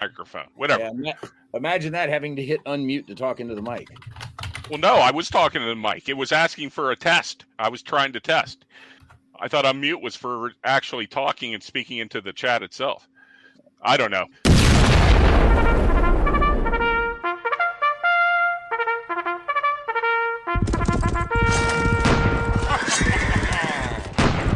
microphone. Whatever. Yeah, imagine that, having to hit unmute to talk into the mic. Well, no, I was talking to the mic. It was asking for a test. I was trying to test. I thought unmute was for actually talking and speaking into the chat itself. I don't know.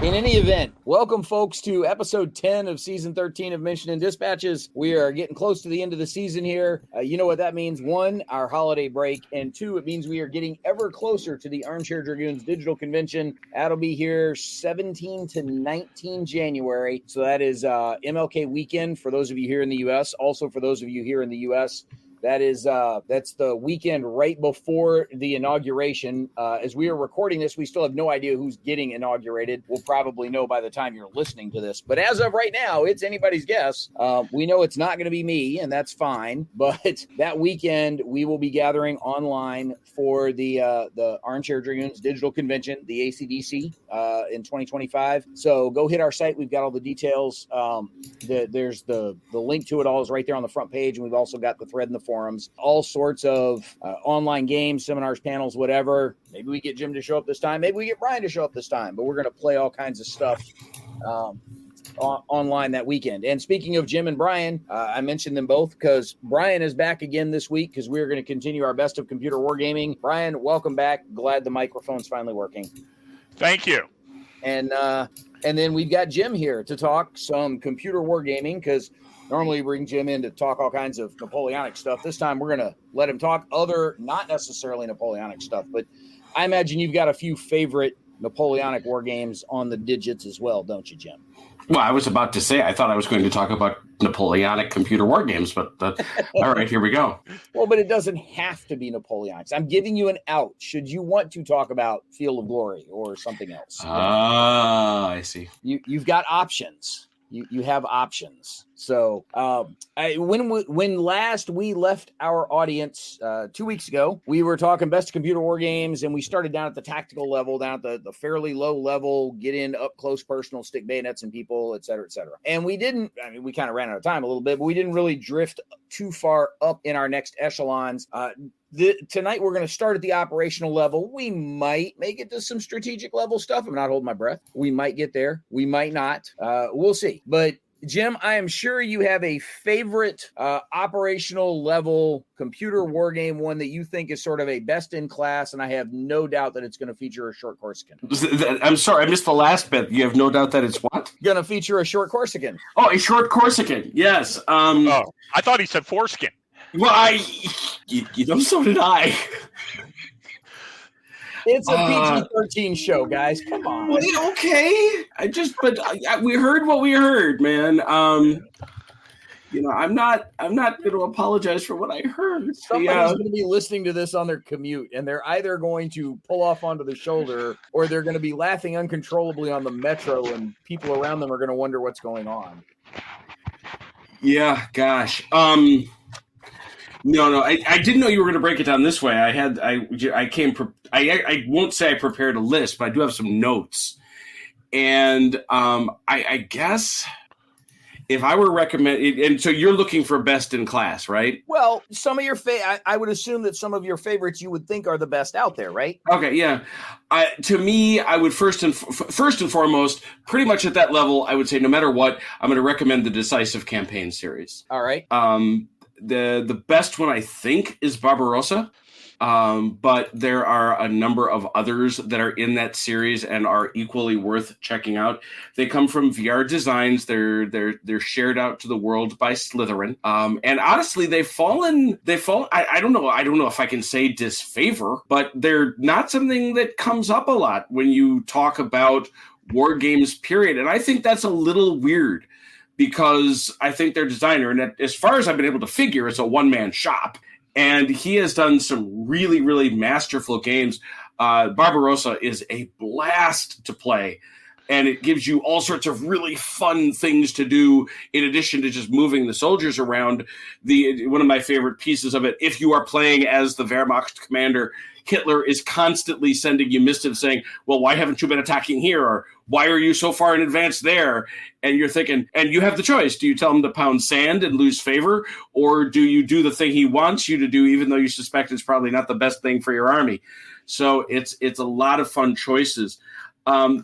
In any event, welcome, folks, to episode 10 of season 13 of Mission and Dispatches. We are getting close to the end of the season here. You know what that means. One, our holiday break, and two, it means we are getting ever closer to the Armchair Dragoons digital convention. That'll be here 17 to 19 January. So that is MLK weekend for those of you here in the U.S. Also, for those of you here in the U.S., that's the weekend right before the inauguration. As we are recording this, we still have no idea who's getting inaugurated. We'll probably know by the time you're listening to this. But as of right now, it's anybody's guess. We know it's not going to be me, and that's fine. But that weekend, we will be gathering online for the Armchair Dragoons digital convention, the ACDC, in 2025. So go hit our site. We've got all the details. There's the link to it all is right there on the front page, and we've also got the thread in the forums, all sorts of online games, seminars, panels, whatever. Maybe we get Jim to show up this time. Maybe we get Bryan to show up this time. But we're going to play all kinds of stuff online that weekend. And speaking of Jim and Bryan, I mentioned them both because Bryan is back again this week because we're going to continue our best of computer wargaming. Bryan, welcome back. Glad the microphone's finally working. Thank you. And then we've got Jim here to talk some computer wargaming because normally we bring Jim in to talk all kinds of Napoleonic stuff. This time we're going to let him talk other, not necessarily Napoleonic stuff, but I imagine you've got a few favorite Napoleonic war games on the digits as well, don't you, Jim? Well, I was about to say, I thought I was going to talk about Napoleonic computer war games, but all right, here we go. Well, but it doesn't have to be Napoleonics. I'm giving you an out. Should you want to talk about Field of Glory or something else? I see. You've got options. You have options. So when last we left our audience 2 weeks ago, we were talking best of computer war games, and we started down at the tactical level, down at the fairly low level, get in up close personal, stick bayonets and people, et cetera, et cetera. And we kind of ran out of time a little bit, but we didn't really drift too far up in our next echelons. Tonight, we're going to start at the operational level. We might make it to some strategic level stuff. I'm not holding my breath. We might get there. We might not. We'll see. But Jim, I am sure you have a favorite operational level computer war game, one that you think is sort of a best in class, and I have no doubt that it's going to feature a short Corsican. I'm sorry, I missed the last bit. You have no doubt that it's what? Going to feature a short Corsican. Oh, a short Corsican, yes. I thought he said foreskin. Well, so did I. It's a PG-13 show, guys. Come on. Okay. We heard what we heard, man. I'm not going to apologize for what I heard. Somebody's going to be listening to this on their commute, and they're either going to pull off onto the shoulder, or they're going to be laughing uncontrollably on the metro, and people around them are going to wonder what's going on. Yeah, gosh. No, I didn't know you were going to break it down this way. I won't say I prepared a list, but I do have some notes. And I guess if I were recommending, and so you're looking for best in class, right? Well, some of your I would assume that some of your favorites you would think are the best out there, right? Okay, yeah. To me, I would first and foremost, pretty much at that level, I would say no matter what, I'm going to recommend the Decisive Campaign series. All right. The best one I think is Barbarossa, but there are a number of others that are in that series and are equally worth checking out. They come from VR Designs. They're shared out to the world by Slytherin, and honestly, they've fallen. I don't know if I can say disfavor, but they're not something that comes up a lot when you talk about war games. Period, and I think that's a little weird. Because I think their designer, and as far as I've been able to figure, it's a one-man shop. And he has done some really, really masterful games. Barbarossa is a blast to play. and it gives you all sorts of really fun things to do in addition to just moving the soldiers around. One of my favorite pieces of it, if you are playing as the Wehrmacht commander, Hitler is constantly sending you missives saying, well, why haven't you been attacking here? Or why are you so far in advance there? And you're thinking, and you have the choice. Do you tell him to pound sand and lose favor? Or do you do the thing he wants you to do, even though you suspect it's probably not the best thing for your army? So it's a lot of fun choices.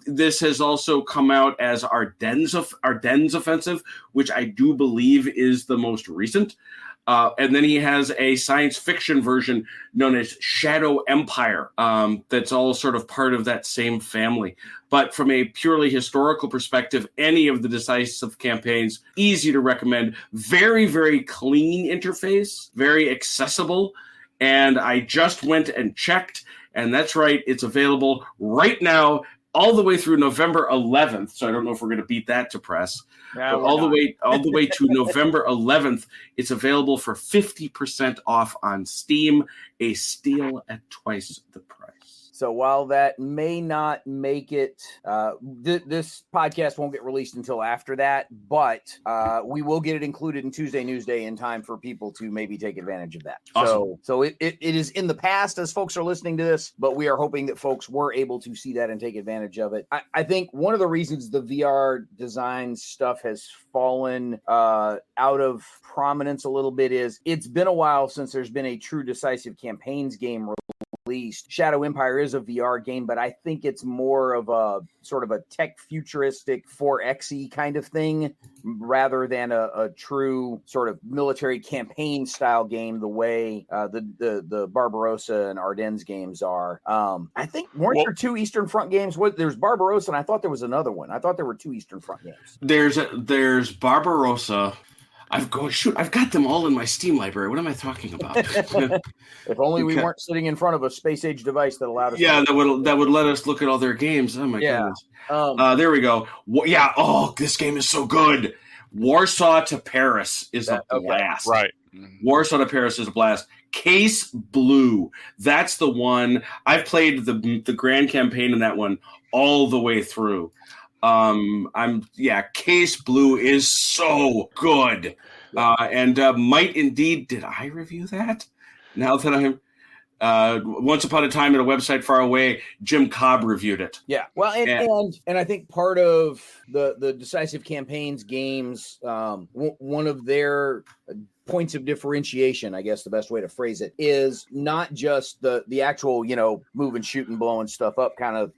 This has also come out as Ardennes Offensive, which I do believe is the most recent. And then he has a science fiction version known as Shadow Empire that's all sort of part of that same family. But from a purely historical perspective, any of the decisive campaigns, easy to recommend. Very, very clean interface, very accessible. And I just went and checked, and that's right, it's available right now all the way through November 11th. So I don't know if we're going to beat that to press. No, but all the way to November 11th, it's available for 50% off on Steam, a steal at twice the price. So while that may not make it, this podcast won't get released until after that, but we will get it included in Tuesday Newsday in time for people to maybe take advantage of that. Awesome. So it is in the past as folks are listening to this, but we are hoping that folks were able to see that and take advantage of it. I think one of the reasons the VR design stuff has fallen out of prominence a little bit is it's been a while since there's been a true decisive campaigns game released. Shadow Empire is a VR game, but I think it's more of a sort of a tech futuristic 4X-y kind of thing rather than a true sort of military campaign style game the way the Barbarossa and Ardennes games are. I think weren't there two Eastern Front games? There's Barbarossa, and I thought there was another one. I thought there were two Eastern Front games. There's Barbarossa. I've got them all in my Steam library. What am I talking about? If only we weren't sitting in front of a space age device that allowed us. Yeah, that would let us look at all their games. Oh my goodness. There we go. Yeah. Oh, this game is so good. Warsaw to Paris is a blast. Right. Warsaw to Paris is a blast. Case Blue. That's the one. I've played the grand campaign in that one all the way through. Case Blue is so good. And might indeed, did I review that? Now that I'm Once Upon a Time at a Website Far Away, Jim Cobb reviewed it. Yeah. Well, and I think part of the decisive campaigns games, one of their points of differentiation, I guess the best way to phrase it, is not just the actual, move and shoot and blowing stuff up kind of,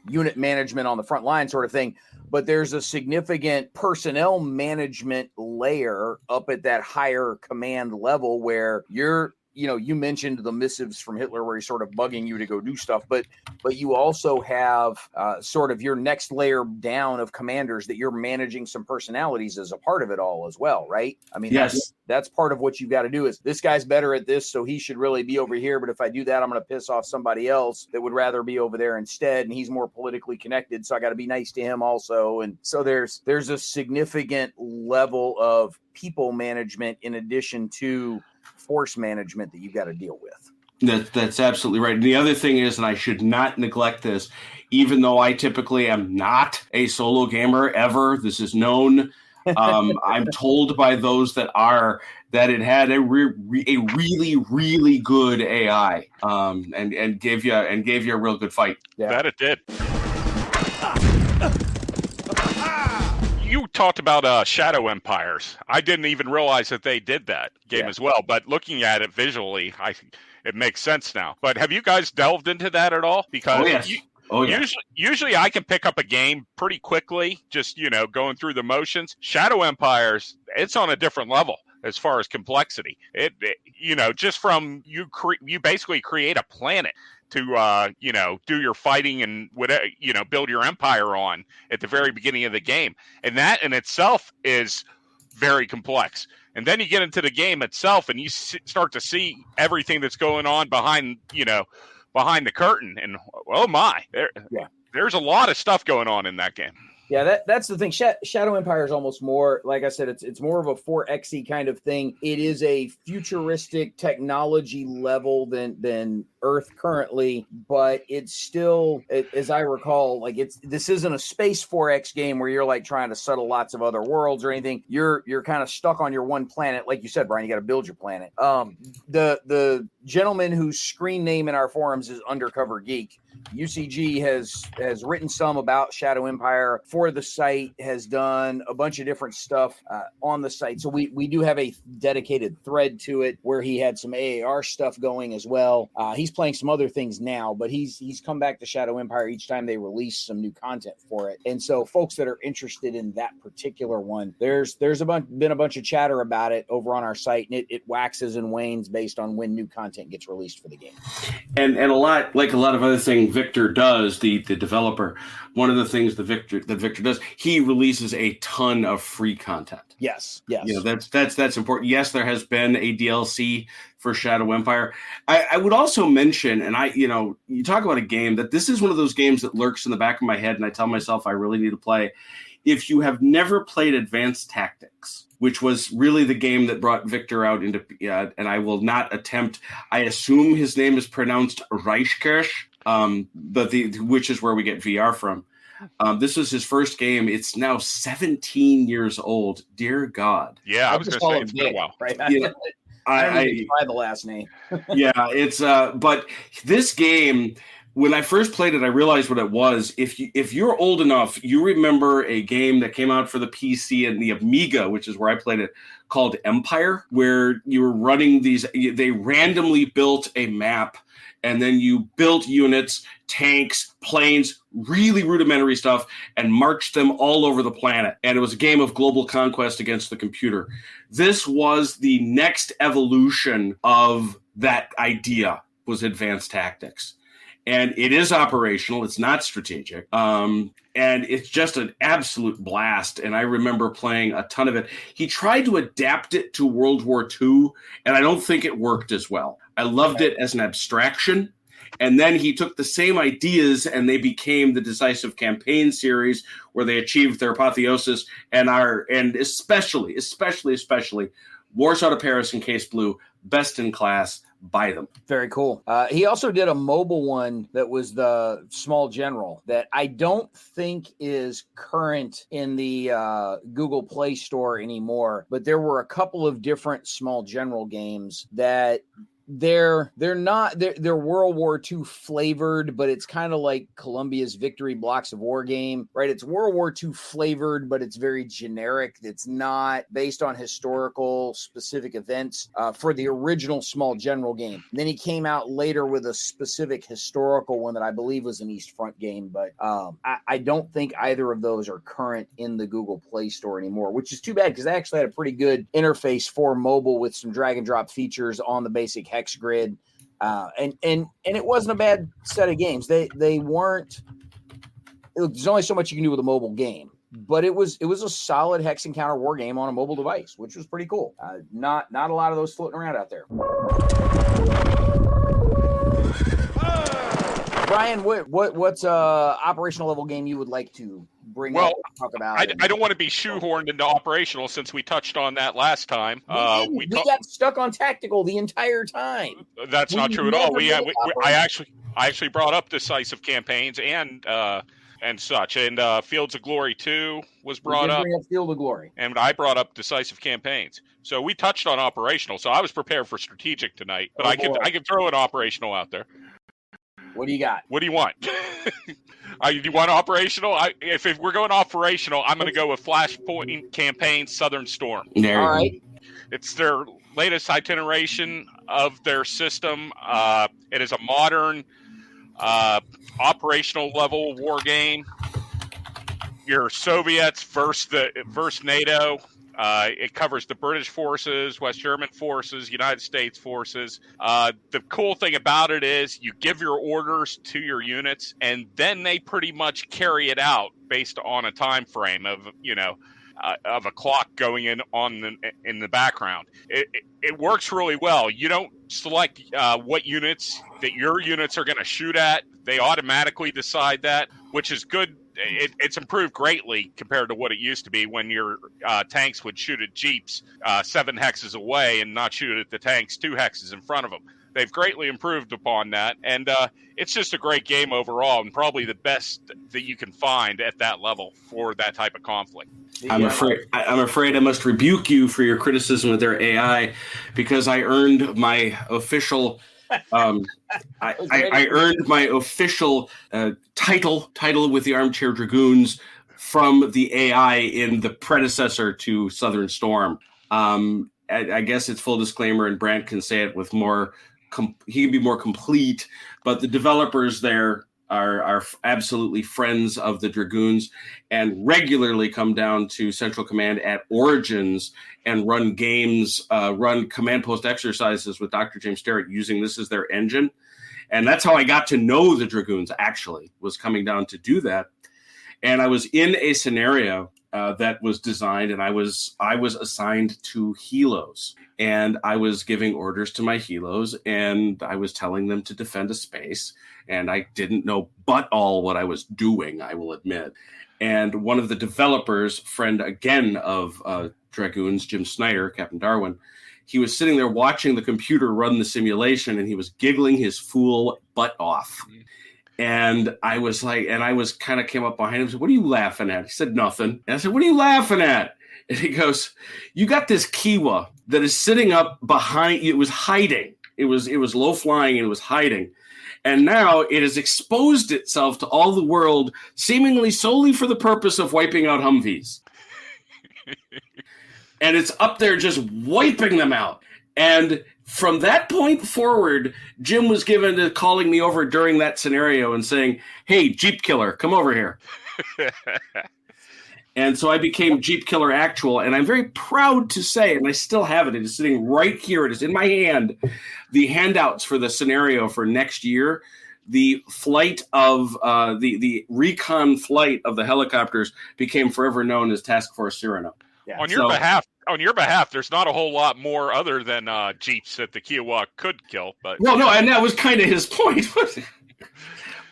unit management on the front line sort of thing, but there's a significant personnel management layer up at that higher command level where you mentioned the missives from Hitler where he's sort of bugging you to go do stuff, but you also have sort of your next layer down of commanders that you're managing some personalities as a part of it all as well, right? I mean, yes. That's part of what you've got to do is this guy's better at this, so he should really be over here. But if I do that, I'm going to piss off somebody else that would rather be over there instead. And he's more politically connected. So I got to be nice to him also. And so there's a significant level of people management in addition to force management that you've got to deal with. That's absolutely right. And the other thing is, and I should not neglect this, even though I typically am not a solo gamer ever, this is known. I'm told by those that it had a really, really good AI, and gave you a real good fight. Yeah. That it did. You talked about Shadow Empires. I didn't even realize that they did that game as well. But looking at it visually, it makes sense now. But have you guys delved into that at all? Because usually I can pick up a game pretty quickly, just going through the motions. Shadow Empires, it's on a different level as far as complexity. It just from you basically create a planet to do your fighting and whatever, build your empire on at the very beginning of the game, and that in itself is very complex. And then you get into the game itself, and you start to see everything that's going on behind the curtain, and oh my, there's a lot of stuff going on in that game. Yeah, that's the thing. Shadow Empire is almost more, like I said, it's more of a 4X kind of thing. It is a futuristic technology level than Earth currently, but it's still, as I recall, like this isn't a space 4X game where you're like trying to settle lots of other worlds or anything. You're kind of stuck on your one planet, like you said, Bryan. You got to build your planet. The gentleman whose screen name in our forums is Undercover Geek. UCG has written some about Shadow Empire for the site, has done a bunch of different stuff on the site. So we do have a dedicated thread to it where he had some AAR stuff going as well. He's playing some other things now, but he's come back to Shadow Empire each time they release some new content for it. And so folks that are interested in that particular one, there's been a bunch of chatter about it over on our site, and it waxes and wanes based on when new content gets released for the game. And a lot of other things Victor does, the developer, one of the things that Victor does, he releases a ton of free content. Yes. That's important. Yes, there has been a DLC for Shadow Empire. I would also mention, and you talk about a game that this is one of those games that lurks in the back of my head, and I tell myself I really need to play. If you have never played Advanced Tactics, which was really the game that brought Victor out into, and I will not attempt, I assume his name is pronounced Reichkirch, but which is where we get VR from. This was his first game. It's now 17 years old. Dear God. Yeah, I was going to say it's been a while. Right? I don't even try the last name. Yeah, it's but this game, when I first played it, I realized what it was. If you're old enough, you remember a game that came out for the PC and the Amiga, which is where I played it, called Empire, where you were running they randomly built a map, and then you built units, tanks, planes, really rudimentary stuff, and marched them all over the planet. And it was a game of global conquest against the computer. This was the next evolution of that idea, was Advanced Tactics. And it is operational. It's not strategic. And it's just an absolute blast. And I remember playing a ton of it. He tried to adapt it to World War II, and I don't think it worked as well. I loved it as an abstraction. And then he took the same ideas and they became the Decisive Campaign series, where they achieved their apotheosis and especially Warsaw to Paris and Case Blue, best in class. Buy them. Very cool. He also did a mobile one that was the Small General that I don't think is current in the Google Play Store anymore, but there were a couple of different Small General games that they're World War II flavored, but it's kind of like Columbia's Victory Blocks of War game, right? It's World War II flavored, but it's very generic. It's not based on historical specific events for the original Small General game. And then he came out later with a specific historical one that I believe was an East Front game, but I don't think either of those are current in the Google Play Store anymore, which is too bad because they actually had a pretty good interface for mobile with some drag and drop features on the basic hex grid, and it wasn't a bad set of games. They weren't. There's only so much you can do with a mobile game, but it was a solid hex and counter war game on a mobile device, which was pretty cool. Not a lot of those floating around out there. Bryan, what's operational level game you would like to bring up and talk about? I don't want to be shoehorned into operational since we touched on that last time. We got stuck on tactical the entire time. That's not true at all. I actually brought up decisive campaigns and such, and Fields of Glory 2 was brought up. Bring up Field of Glory, and I brought up decisive campaigns. So we touched on operational. So I was prepared for strategic tonight, but I could throw an operational out there. What do you got? What do you want? Do you want operational? If we're going operational, I'm going to go with Flashpoint Campaign Southern Storm. All right. It's their latest iteration of their system. It is a modern operational level war game. Your Soviets versus NATO. It covers the British forces, West German forces, United States forces. The cool thing about it is you give your orders to your units, and then they pretty much carry it out based on a time frame of a clock going in the background. It works really well. You don't select what units that your units are going to shoot at. They automatically decide that, which is good it's improved greatly compared to what it used to be when your tanks would shoot at jeeps 7 hexes away and not shoot at the tanks 2 hexes in front of them. They've greatly improved upon that, and it's just a great game overall, and probably the best that you can find at that level for that type of conflict. I'm afraid I must rebuke you for your criticism of their AI, because I earned my official I earned my official title with the Armchair Dragoons from the AI in the predecessor to Southern Storm. I guess it's full disclaimer, and Brant can say it with more. He can be more complete, but the developers there are absolutely friends of the Dragoons and regularly come down to Central Command at Origins and run games, run command post exercises with Dr. James Sterrett using this as their engine. And that's how I got to know the Dragoons, actually, was coming down to do that. And I was in a scenario that was designed, and I was assigned to helos. And I was giving orders to my helos, and I was telling them to defend a space. And I didn't know but all what I was doing, I will admit. And one of the developers, friend again of Dragoons, Jim Snyder, Captain Darwin, he was sitting there watching the computer run the simulation, and he was giggling his fool butt off. And I was like, kind of came up behind him and said, "What are you laughing at?" He said, "Nothing." And I said, "What are you laughing at?" And he goes, "You got this Kiwa that is sitting up behind you. It was hiding. It was low flying and it was hiding. And now it has exposed itself to all the world, seemingly solely for the purpose of wiping out Humvees. And it's up there just wiping them out." And from that point forward, Jim was given to calling me over during that scenario and saying, "Hey, Jeep Killer, come over here." And so I became Jeep Killer Actual, and I'm very proud to say, and I still have it, it is sitting right here, it is in my hand, the handouts for the scenario for next year. The flight of the recon flight of the helicopters became forever known as Task Force Cyrano. Yeah. On your behalf, there's not a whole lot more other than Jeeps that the Kiowa could kill. But well, no, and that was kind of his point.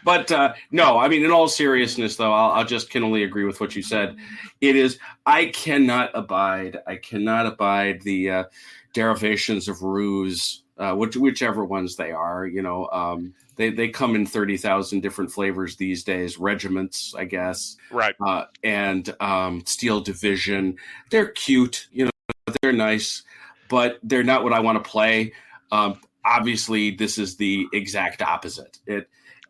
But no, I mean, in all seriousness, though, I just can only agree with what you said. It is, I cannot abide the derivations of ruse, whichever ones they are. You know, they come in 30,000 different flavors these days. Regiments, I guess, right? And Steel Division. They're cute, you know, they're nice, but they're not what I want to play. Obviously, this is the exact opposite.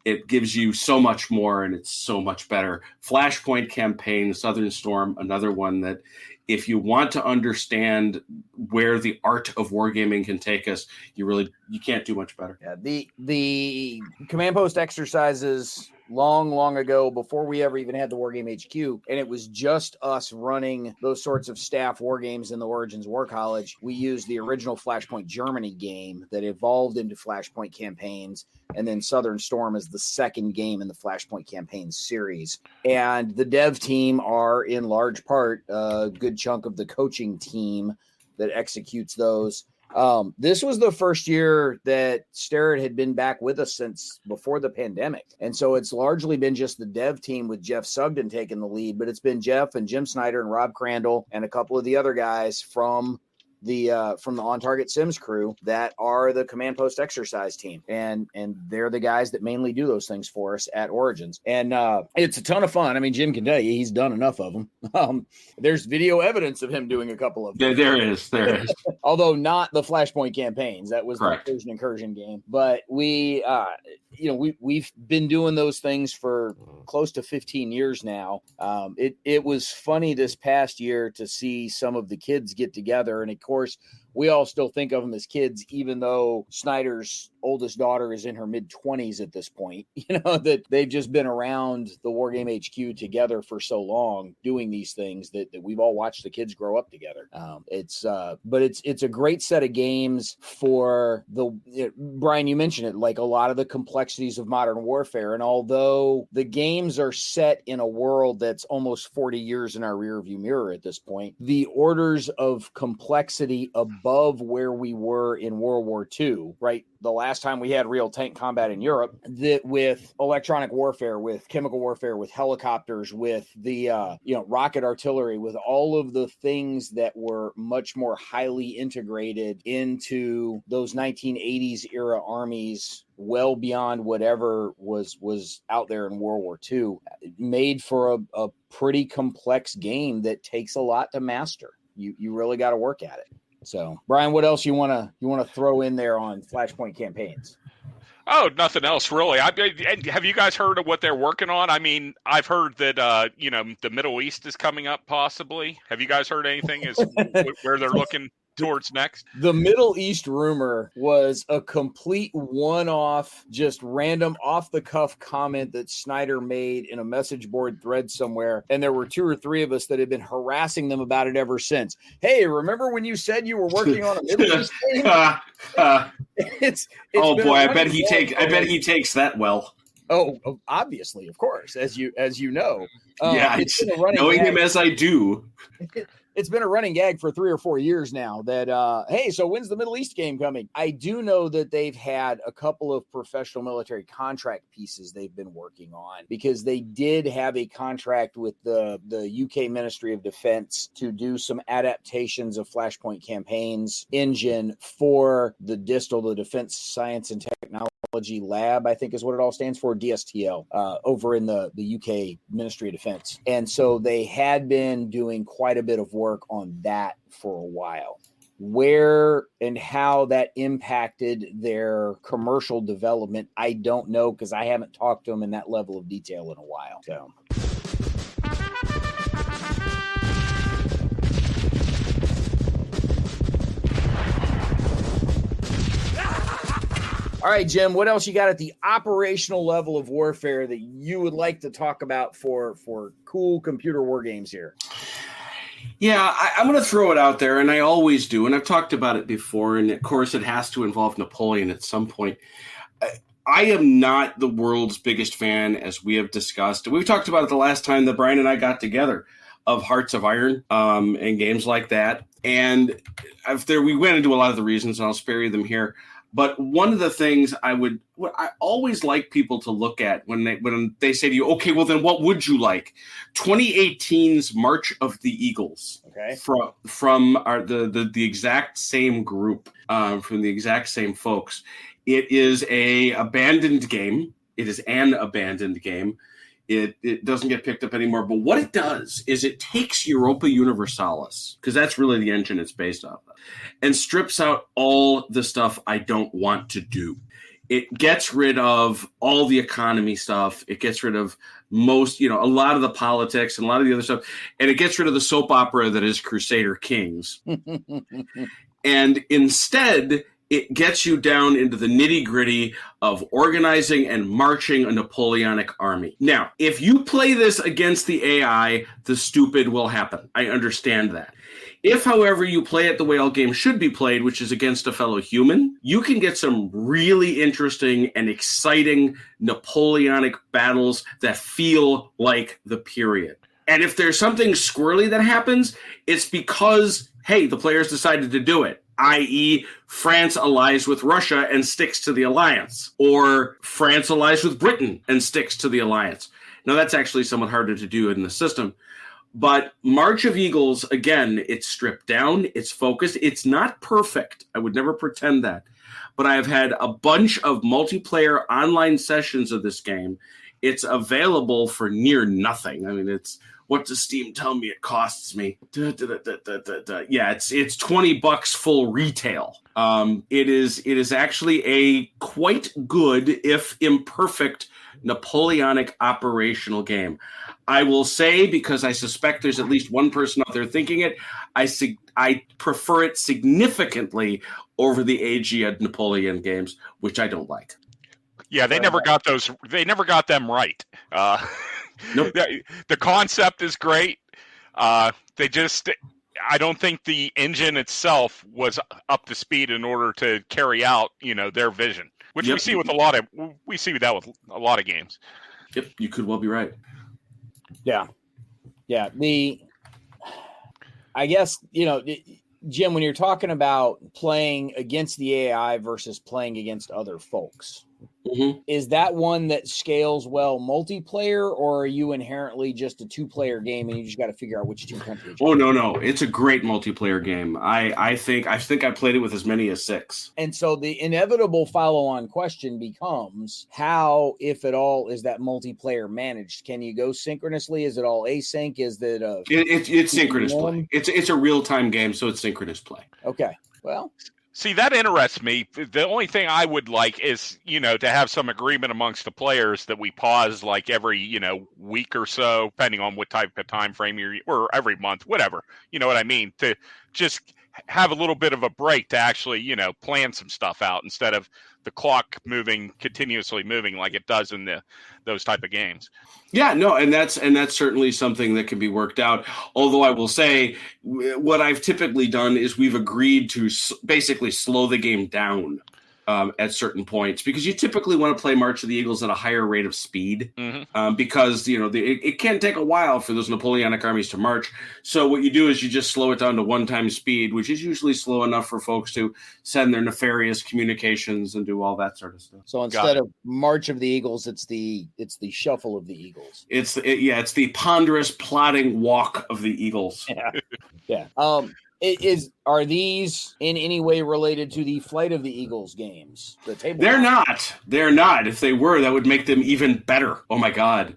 It gives you so much more, and it's so much better. Flashpoint Campaign, Southern Storm, another one that if you want to understand where the art of wargaming can take us, you can't do much better. Yeah, the command post exercises long ago, before we ever even had the Wargame HQ, and it was just us running those sorts of staff war games in the Origins War College. We used the original Flashpoint Germany game that evolved into Flashpoint Campaigns, and then Southern Storm is the second game in the Flashpoint Campaigns series. And the dev team are in large part a good chunk of the coaching team that executes those. This was the first year that Sterrett had been back with us since before the pandemic. And so it's largely been just the dev team with Jeff Sugden taking the lead, but it's been Jeff and Jim Snyder and Rob Crandall and a couple of the other guys from the On Target Sims crew that are the command post exercise team. And they're the guys that mainly do those things for us at Origins. And it's a ton of fun. I mean, Jim can tell you, he's done enough of them. There's video evidence of him doing a couple of them. There is. Although not the Flashpoint Campaigns. That was Correct. The Persian Incursion game. But we've been doing those things for close to 15 years now. It was funny this past year to see some of the kids get together, and of course we all still think of them as kids, even though Snyder's oldest daughter is in her mid-20s at this point. You know, that they've just been around the Wargame HQ together for so long doing these things that we've all watched the kids grow up together. It's a great set of games for Bryan, you mentioned it, like a lot of the complexities of modern warfare. And although the games are set in a world that's almost 40 years in our rearview mirror at this point, the orders of complexity above where we were in World War II, right? The last time we had real tank combat in Europe, that with electronic warfare, with chemical warfare, with helicopters, with the rocket artillery, with all of the things that were much more highly integrated into those 1980s era armies, well beyond whatever was out there in World War II, made for a pretty complex game that takes a lot to master. You really got to work at it. So, Bryan, what else you want to throw in there on Flashpoint campaigns? Oh, nothing else really. Have you guys heard of what they're working on? I mean, I've heard that the Middle East is coming up possibly. Have you guys heard anything as where they're looking towards next? The Middle East rumor was a complete one-off, just random off-the-cuff comment that Snyder made in a message board thread somewhere, and there were 2 or 3 of us that had been harassing them about it ever since. Hey, remember when you said you were working on a Middle East game? It's oh boy, I bet he takes that well. Oh, obviously, of course, as you know. Yeah, it's been a running knowing gag. him as I do. It's been a running gag for 3 or 4 years now that, hey, so when's the Middle East game coming? I do know that they've had a couple of professional military contract pieces they've been working on, because they did have a contract with the UK Ministry of Defense to do some adaptations of Flashpoint Campaigns engine for the DISTL, the Defense Science and Technology Lab, I think is what it all stands for, DSTL, over in the UK Ministry of Defense. And so they had been doing quite a bit of work on that for a while. Where and how that impacted their commercial development, I don't know, because I haven't talked to them in that level of detail in a while. So. All right, Jim, what else you got at the operational level of warfare that you would like to talk about for cool computer war games here? Yeah, I'm going to throw it out there, and I always do, and I've talked about it before, and of course it has to involve Napoleon at some point. I am not the world's biggest fan, as we have discussed. We've talked about it the last time that Bryan and I got together, of Hearts of Iron and games like that. And we went into a lot of the reasons, and I'll spare you them here. But one of the things I always like people to look at when they say to you, okay, well then what would you like? 2018's March of the Eagles, okay, from the exact same group, from the exact same folks. It is an abandoned game. It doesn't get picked up anymore. But what it does is it takes Europa Universalis, because that's really the engine it's based off of, and strips out all the stuff I don't want to do. It gets rid of all the economy stuff. It gets rid of a lot of the politics and a lot of the other stuff. And it gets rid of the soap opera that is Crusader Kings. And instead, it gets you down into the nitty-gritty of organizing and marching a Napoleonic army. Now, if you play this against the AI, the stupid will happen. I understand that. If, however, you play it the way all games should be played, which is against a fellow human, you can get some really interesting and exciting Napoleonic battles that feel like the period. And if there's something squirrely that happens, it's because, hey, the players decided to do it. I.e., France allies with Russia and sticks to the alliance, or France allies with Britain and sticks to the alliance. Now, that's actually somewhat harder to do in the system. But March of Eagles, again, it's stripped down, it's focused. It's not perfect. I would never pretend that. But I've had a bunch of multiplayer online sessions of this game. It's available for near nothing. I mean, what does Steam tell me it costs me? Yeah, it's $20 full retail. It is actually a quite good, if imperfect, Napoleonic operational game. I will say, because I suspect there's at least one person out there thinking it, I prefer it significantly over the Aegeid Napoleon games, which I don't like. Yeah, they never got those. They never got them right. Nope. The concept is great. I don't think the engine itself was up to speed in order to carry out, their vision, which we see that with a lot of games. Yep, you could well be right. Yeah. I guess, Jim, when you're talking about playing against the AI versus playing against other folks, is that one that scales well multiplayer, or are you inherently just a 2-player game and you just got to figure out which 2 countries? Oh, no. It's a great multiplayer game. I think I played it with as many as 6. And so the inevitable follow-on question becomes, how, if at all, is that multiplayer managed? Can you go synchronously? Is it all async? Is it it's synchronous play. It's a real-time game, so it's synchronous play. Okay. Well, see, that interests me. The only thing I would like is, to have some agreement amongst the players that we pause like every, week or so, depending on what type of time frame or every month, whatever. You know what I mean? To just have a little bit of a break to actually, plan some stuff out instead of the clock continuously moving like it does in those type of games. Yeah, no, and that's certainly something that can be worked out. Although I will say, what I've typically done is we've agreed to basically slow the game down at certain points, because you typically want to play March of the Eagles at a higher rate of speed, because it can take a while for those Napoleonic armies to march. So what you do is you just slow it down to 1-time speed, which is usually slow enough for folks to send their nefarious communications and do all that sort of stuff. So instead of March of the Eagles, it's the shuffle of the Eagles. It's the ponderous plodding walk of the Eagles. Yeah. Are these in any way related to the Flight of the Eagles games? They're not. If they were, that would make them even better. Oh my God.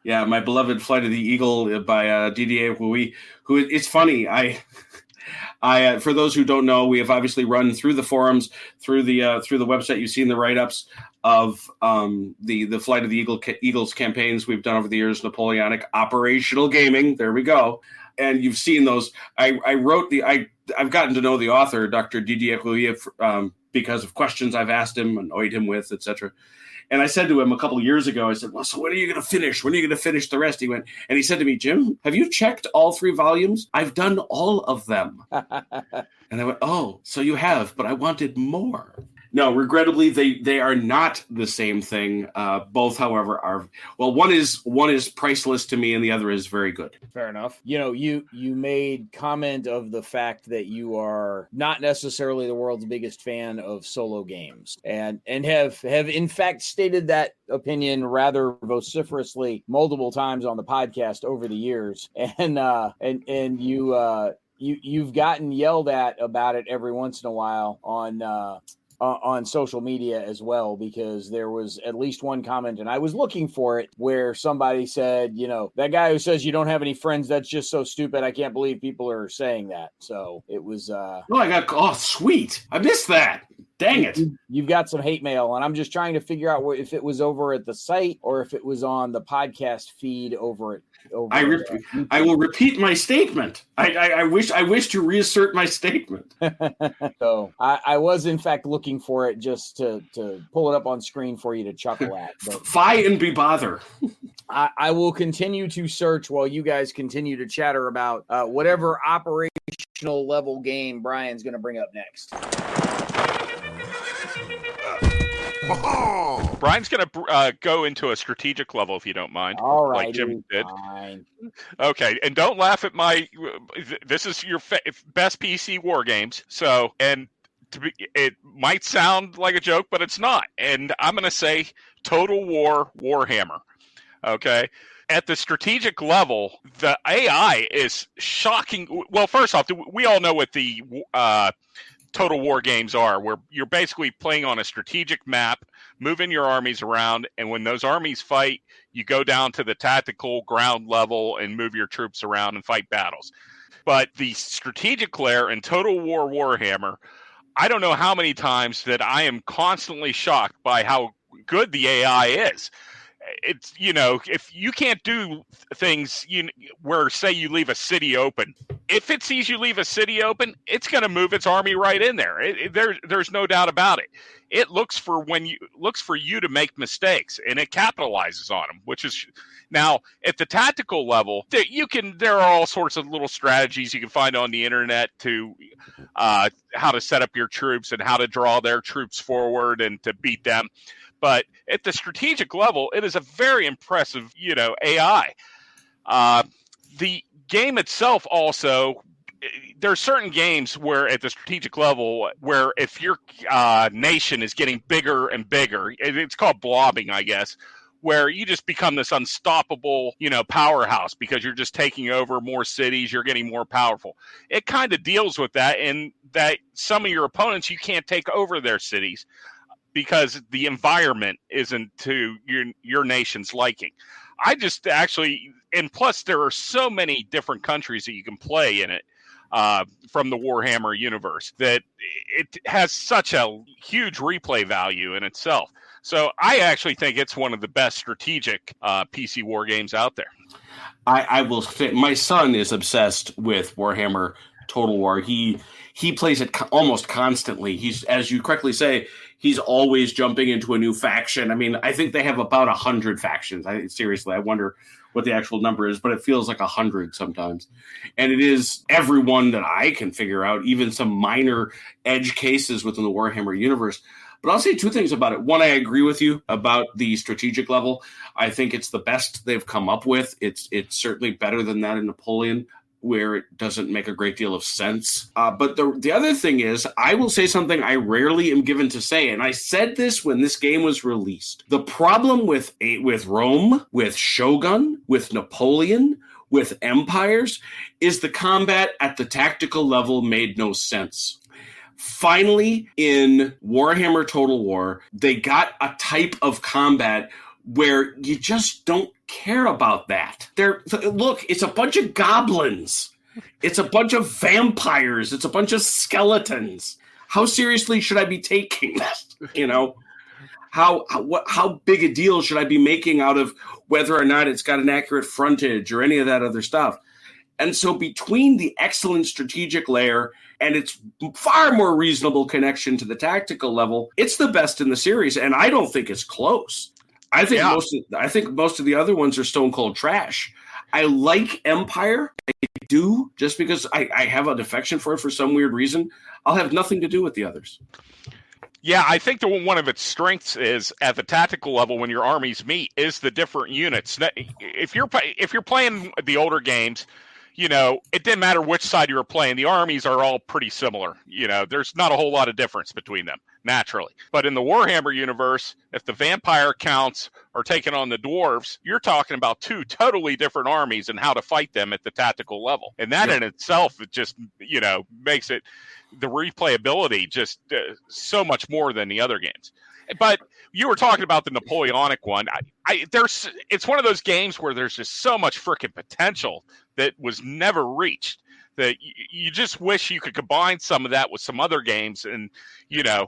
Yeah, my beloved Flight of the Eagle by Didier Louis, who, it's funny. I for those who don't know, we have obviously run through the forums, through the website. You've seen the write-ups of the Flight of the Eagles campaigns we've done over the years, Napoleonic operational gaming. There we go. And you've seen those. I've gotten to know the author, Dr. Didier Louis, because of questions I've asked him, annoyed him with, etc. And I said to him a couple of years ago, I said, well, so when are you going to finish? When are you going to finish the rest? He said to me, Jim, have you checked all 3 volumes? I've done all of them. And I went, oh, so you have, but I wanted more. No, regrettably, they are not the same thing. Both, however, are one is priceless to me, and the other is very good. Fair enough. You made comment of the fact that you are not necessarily the world's biggest fan of solo games, and have in fact stated that opinion rather vociferously multiple times on the podcast over the years, and you've gotten yelled at about it every once in a while on social media as well, because there was at least one comment, and I was looking for it, where somebody said, that guy who says you don't have any friends, that's just so stupid. I can't believe people are saying that. So it was sweet. I missed that. Dang it. You've got some hate mail, and I'm just trying to figure out if it was over at the site or if it was on the podcast feed over at I will repeat my statement. I wish to reassert my statement. So I was in fact looking for it just to pull it up on screen for you to chuckle at. But Fie and be bother. I will continue to search while you guys continue to chatter about whatever operational level game Brian's going to bring up next. Brian's going to go into a strategic level, if you don't mind. All right, like Jim did. Fine. Okay, and don't laugh at this is your best PC war games. So, and it might sound like a joke, but it's not. And I'm going to say Total War Warhammer. Okay. At the strategic level, the AI is shocking. Well, first off, we all know what the Total War games are, where you're basically playing on a strategic map, moving your armies around, and when those armies fight, you go down to the tactical ground level and move your troops around and fight battles. But the strategic layer in Total War Warhammer, I don't know how many times that I am constantly shocked by how good the AI is. It's, if you can't do things where, say, you leave a city open, if it sees you leave a city open, it's going to move its army right in there. There's no doubt about it. It looks for you to make mistakes, and it capitalizes on them. Which is now at the tactical level, there are all sorts of little strategies you can find on the internet to how to set up your troops and how to draw their troops forward and to beat them. But at the strategic level, it is a very impressive, AI. The game itself also there are certain games where at the strategic level where if your nation is getting bigger and bigger, it's called blobbing, I guess, where you just become this unstoppable, powerhouse because you're just taking over more cities, you're getting more powerful. It kind of deals with that in that some of your opponents, you can't take over their cities because the environment isn't to your nation's liking. I just actually, and plus there are so many different countries that you can play in it from the Warhammer universe that it has such a huge replay value in itself. So I actually think it's one of the best strategic PC war games out there. I will say my son is obsessed with Warhammer Total War. He plays it almost constantly. He's, as you correctly say, he's always jumping into a new faction. I mean, I think they have about 100 factions. Seriously, I wonder what the actual number is, but it feels like 100 sometimes. And it is every one that I can figure out, even some minor edge cases within the Warhammer universe. But I'll say two things about it. One, I agree with you about the strategic level. I think it's the best they've come up with. It's certainly better than that in Napoleon, where it doesn't make a great deal of sense. But the other thing is, I will say something I rarely am given to say, and I said this when this game was released. The problem with Rome, with Shogun, with Napoleon, with Empires, is the combat at the tactical level made no sense. Finally, in Warhammer Total War, they got a type of combat where you just don't care about that. Look, it's a bunch of goblins. It's a bunch of vampires. It's a bunch of skeletons. How seriously should I be taking this? How big a deal should I be making out of whether or not it's got an accurate frontage or any of that other stuff? And so between the excellent strategic layer and its far more reasonable connection to the tactical level, it's the best in the series, and I don't think it's close. I think most of the other ones are stone cold trash. I like Empire. I do, just because I have an affection for it for some weird reason. I'll have nothing to do with the others. Yeah, I think one of its strengths is at the tactical level when your armies meet is the different units. If you're playing the older games, it didn't matter which side you were playing. The armies are all pretty similar. There's not a whole lot of difference between them, naturally. But in the Warhammer universe, if the vampire counts are taking on the dwarves, you're talking about two totally different armies and how to fight them at the tactical level. And that in itself, it just, makes it the replayability just so much more than the other games. But you were talking about the Napoleonic one. It's one of those games where there's just so much freaking potential that was never reached that you just wish you could combine some of that with some other games and,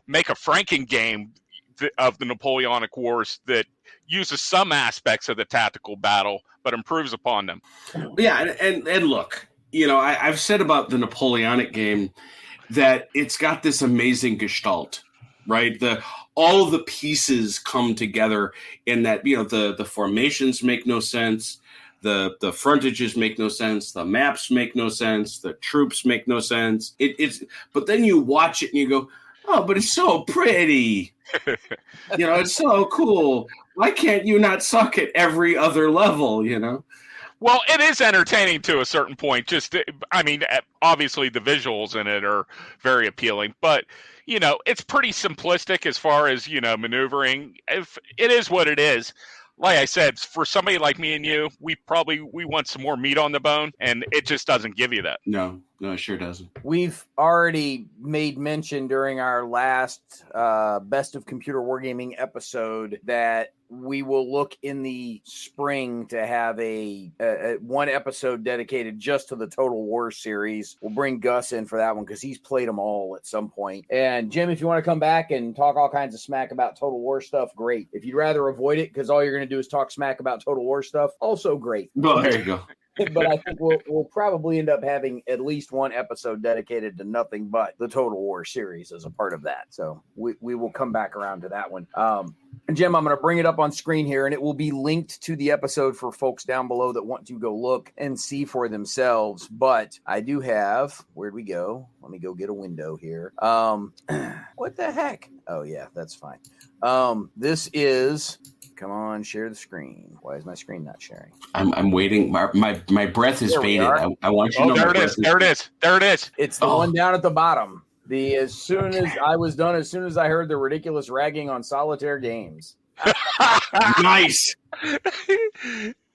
make a Franken game of the Napoleonic Wars that uses some aspects of the tactical battle, but improves upon them. Yeah. And look, I've said about the Napoleonic game that it's got this amazing gestalt, right? All of the pieces come together in that, the formations make no sense. The frontages make no sense. The maps make no sense. The troops make no sense. But then you watch it and you go, oh, but it's so pretty. It's so cool. Why can't you not suck at every other level, Well, it is entertaining to a certain point. Obviously the visuals in it are very appealing, but it's pretty simplistic as far as, maneuvering. If it is what it is. Like I said, for somebody like me and you, we want some more meat on the bone, and it just doesn't give you that. No, it sure doesn't. We've already made mention during our last Best of Computer Wargaming episode that we will look in the spring to have a one episode dedicated just to the Total War series. We'll bring Gus in for that one because he's played them all at some point. And Jim, if you want to come back and talk all kinds of smack about Total War stuff, great. If you'd rather avoid it because all you're going to do is talk smack about Total War stuff, also great. Well, there you go. But I think we'll probably end up having at least one episode dedicated to nothing but the Total War series as a part of that. So we will come back around to that one. Jim, I'm going to bring it up on screen here, and it will be linked to the episode for folks down below that want to go look and see for themselves. But I do have, where'd we go? Let me go get a window here. What the heck? Oh, yeah, that's fine. This is, come on, share the screen. Why is my screen not sharing? I'm waiting. My breath is bated. I want you to know. There it is. There it is. There it is. It's the one down at the bottom. As soon as I heard the ridiculous ragging on solitaire games. Nice.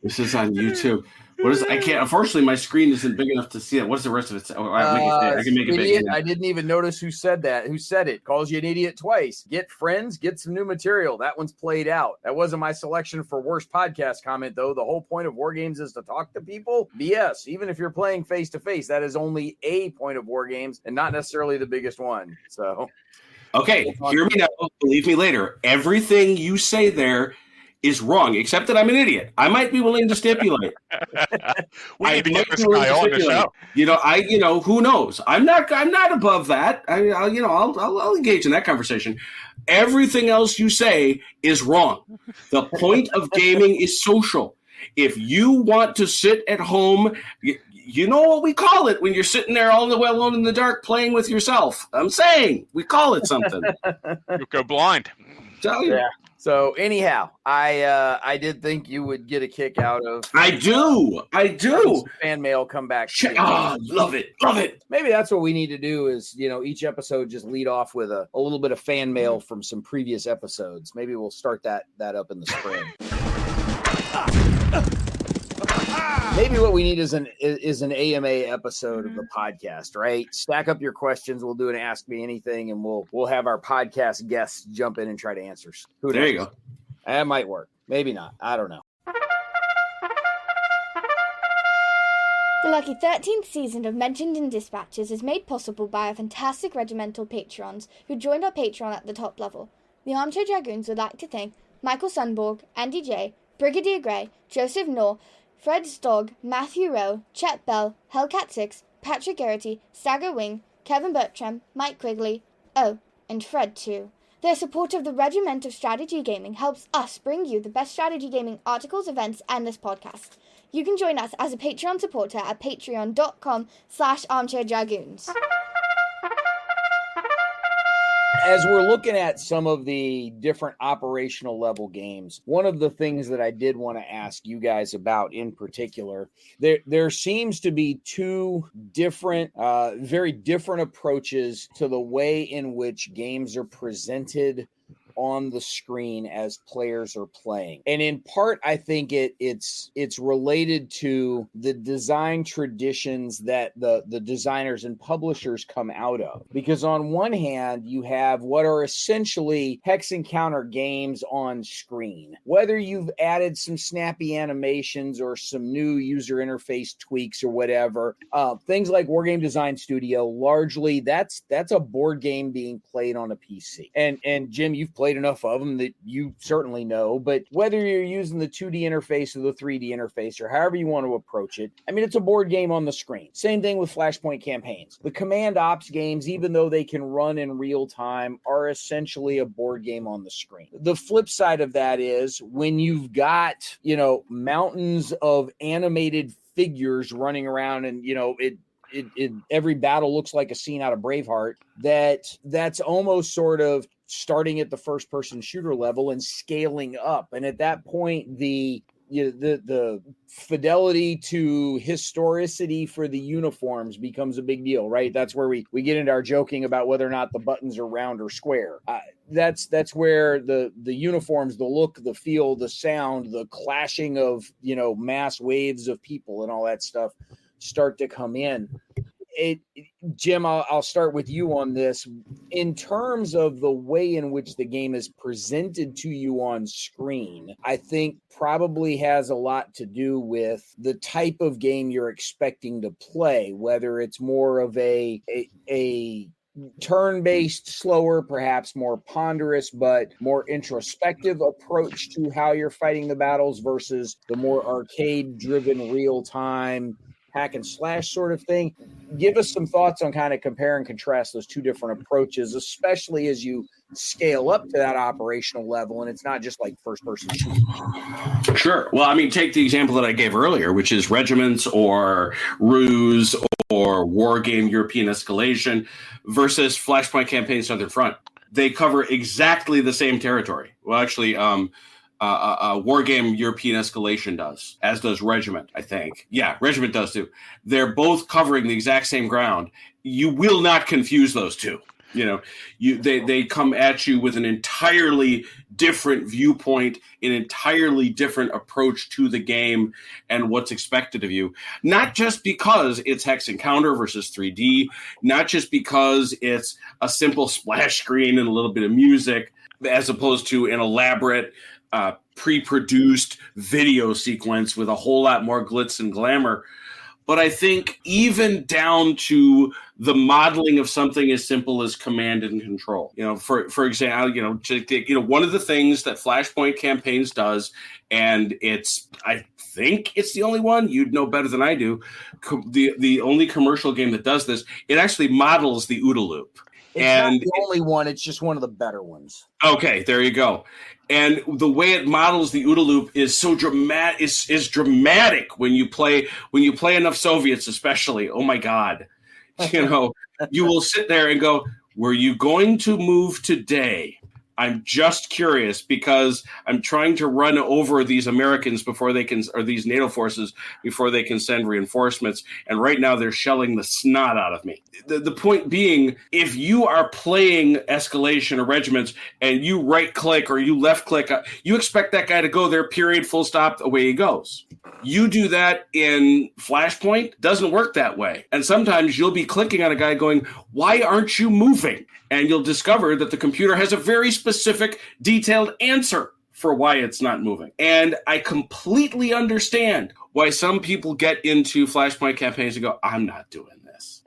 This is on YouTube. What is? I can't. Unfortunately, my screen isn't big enough to see it. What's the rest of it? I can make it big. I didn't even notice who said that. Who said it? Calls you an idiot twice. Get friends. Get some new material. That one's played out. That wasn't my selection for worst podcast comment, though. The whole point of War Games is to talk to people. BS. Even if you're playing face to face, that is only a point of War Games and not necessarily the biggest one. So, okay, hear me now. Believe me later. Everything you say there is wrong, except that I'm an idiot. I might be willing to stipulate. We need to get this guy on the show. Who knows? I'm not above that. I'll engage in that conversation. Everything else you say is wrong. The point of gaming is social. If you want to sit at home, you know what we call it when you're sitting there all the way alone in the dark playing with yourself. I'm saying we call it something. You go blind. Tell you. Yeah. So anyhow, I did think you would get a kick out of. I do. Fan mail come back. Love it. Maybe that's what we need to do. Is each episode just lead off with a little bit of fan mail from some previous episodes. Maybe we'll start that up in the spring. Maybe what we need is an AMA episode of the podcast, right? Stack up your questions. We'll do an Ask Me Anything, and we'll have our podcast guests jump in and try to answer. There you go. That might work. Maybe not. I don't know. The lucky 13th season of Mentioned in Dispatches is made possible by our fantastic regimental patrons who joined our Patreon at the top level. The Armchair Dragoons would like to thank Michael Sunborg, Andy J, Brigadier Gray, Joseph Knorr, Fred Stogg, Matthew Rowe, Chet Bell, Hellcat6, Patrick Garrity, Stagger Wing, Kevin Bertram, Mike Quigley, and Fred too. Their support of the Regiment of Strategy Gaming helps us bring you the best strategy gaming articles, events, and this podcast. You can join us as a Patreon supporter at patreon.com/armchairdragoons. As we're looking at some of the different operational level games, one of the things that I did want to ask you guys about in particular, there seems to be two different, very different approaches to the way in which games are presented on the screen as players are playing. And in part, I think it's related to the design traditions that the designers and publishers come out of. Because on one hand, you have what are essentially hex and counter games on screen. Whether you've added some snappy animations or some new user interface tweaks or whatever, things like Wargame Design Studio, largely that's a board game being played on a PC. And Jim, you've played enough of them that you certainly know, but whether you're using the 2D interface or the 3D interface or however you want to approach it, I mean, it's a board game on the screen. Same thing with Flashpoint campaigns. The command ops games, even though they can run in real time, are essentially a board game on the screen. The flip side of that is when you've got, mountains of animated figures running around and, every battle looks like a scene out of Braveheart, that's almost sort of starting at the first person shooter level and scaling up. And at that point, the fidelity to historicity for the uniforms becomes a big deal, right? That's where we get into our joking about whether or not the buttons are round or square. That's where the uniforms, the look, the feel, the sound, the clashing of, mass waves of people and all that stuff start to come in. Jim, I'll start with you on this. In terms of the way in which the game is presented to you on screen, I think probably has a lot to do with the type of game you're expecting to play, whether it's more of a turn-based, slower, perhaps more ponderous, but more introspective approach to how you're fighting the battles versus the more arcade-driven, real-time, hack and slash sort of thing. Give us some thoughts on kind of compare and contrast those two different approaches, especially as you scale up to that operational level and it's not just like first person shooting. Sure. Well, I mean, take the example that I gave earlier, which is regiments or ruse or war game European escalation versus Flashpoint Campaign Southern Front. They cover exactly the same territory. Well, actually, war game European escalation does, as does Regiment, I think. Yeah, Regiment does too. They're both covering the exact same ground. You will not confuse those two. You know, they come at you with an entirely different viewpoint, an entirely different approach to the game and what's expected of you. Not just because it's hex encounter versus 3D, not just because it's a simple splash screen and a little bit of music, as opposed to an elaborate pre-produced video sequence with a whole lot more glitz and glamour. But I think even down to the modeling of something as simple as command and control. You know, for example, one of the things that Flashpoint Campaigns does, and I think it's the only one, you'd know better than I do, the only commercial game that does this, it actually models the OODA loop. It's not the only one, it's just one of the better ones. Okay, there you go. And the way it models the OODA loop is so dramatic. Is dramatic when you play enough Soviets, especially. Oh my God, you will sit there and go, "Were you going to move today?" I'm just curious because I'm trying to run over these Americans or these NATO forces before they can send reinforcements. And right now they're shelling the snot out of me. The point being, if you are playing escalation or regiments and you right click or you left click, you expect that guy to go there, period, full stop, away he goes. You do that in Flashpoint, doesn't work that way. And sometimes you'll be clicking on a guy going, "Why aren't you moving?" And you'll discover that the computer has a very specific, detailed answer for why it's not moving. And I completely understand why some people get into Flashpoint campaigns and go, "I'm not doing this."